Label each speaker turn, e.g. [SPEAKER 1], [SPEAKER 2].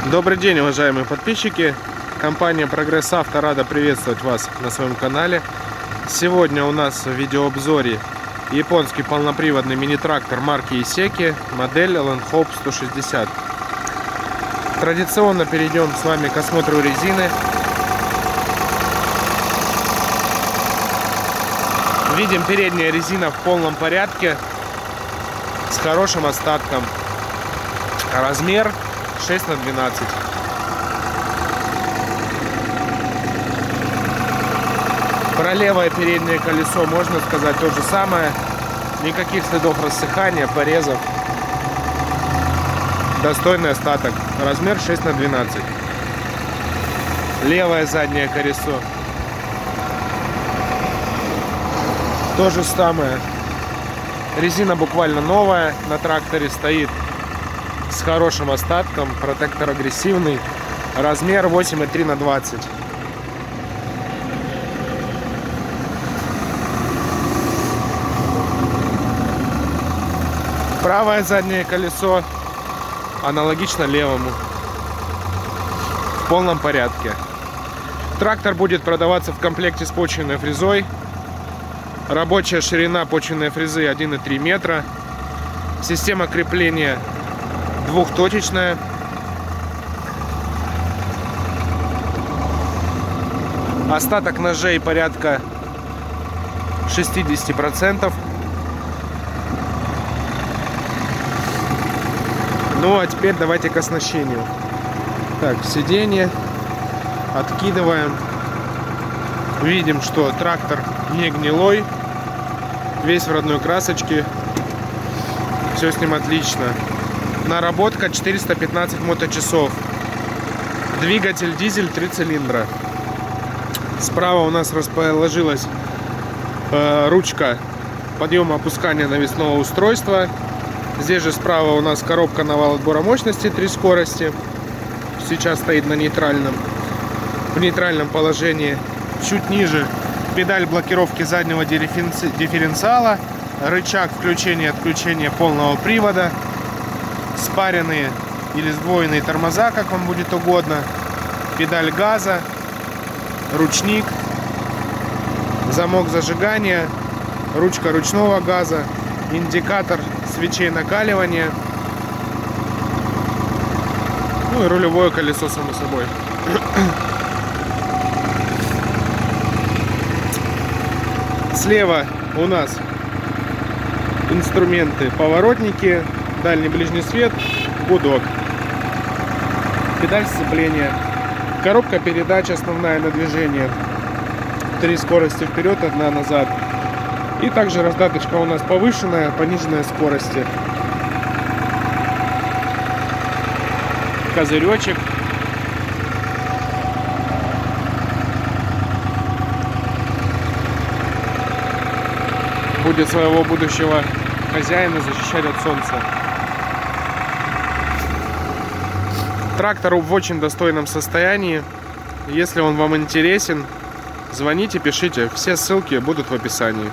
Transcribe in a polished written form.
[SPEAKER 1] Добрый день, уважаемые подписчики. Компания Прогресс Авто рада приветствовать вас на своем канале. Сегодня у нас в видеообзоре японский полноприводный мини-трактор марки Исеки, модель Landhope 160. Традиционно перейдем с вами к осмотру резины. Видим, передняя резина в полном порядке, с хорошим остатком. Размер 6х12. Про левое переднее колесо можно сказать то же самое. Никаких следов рассыхания, порезов. Достойный остаток. Размер 6х12. Левое заднее колесо. То же самое. Резина буквально новая. На тракторе стоит с хорошим остатком. Протектор агрессивный. Размер 8,3х20. Правое заднее колесо аналогично левому. В полном порядке. Трактор будет продаваться в комплекте с почвенной фрезой. Рабочая ширина почвенной фрезы 1,3 метра. Система крепления двухточечная. Остаток ножей порядка 60%. Ну а теперь давайте к оснащению. Так, сиденье откидываем. Видим, что трактор не гнилой. Весь в родной красочке. Все с ним отлично. Наработка 415 моточасов. Двигатель дизель 3 цилиндра. Справа у нас расположилась ручка подъема опускания навесного устройства. Здесь же справа у нас коробка на вал отбора мощности 3 скорости. Сейчас стоит на нейтральном. В нейтральном положении. Чуть ниже педаль блокировки заднего дифференциала. Рычаг включения и отключения полного привода. Спаренные или сдвоенные тормоза, как вам будет угодно. Педаль газа. Ручник. Замок зажигания. Ручка ручного газа. Индикатор свечей накаливания. Ну и рулевое колесо, само собой. Слева у нас инструменты: поворотники, дальний ближний свет, гудок, педаль сцепления, коробка передач основная на движение, 3 скорости вперед, 1 назад. И также раздаточка у нас повышенная, пониженная скорости. Козыречек. Будет своего будущего хозяина защищать от солнца. Трактор в очень достойном состоянии. Если он вам интересен, звоните, пишите. Все ссылки будут в описании.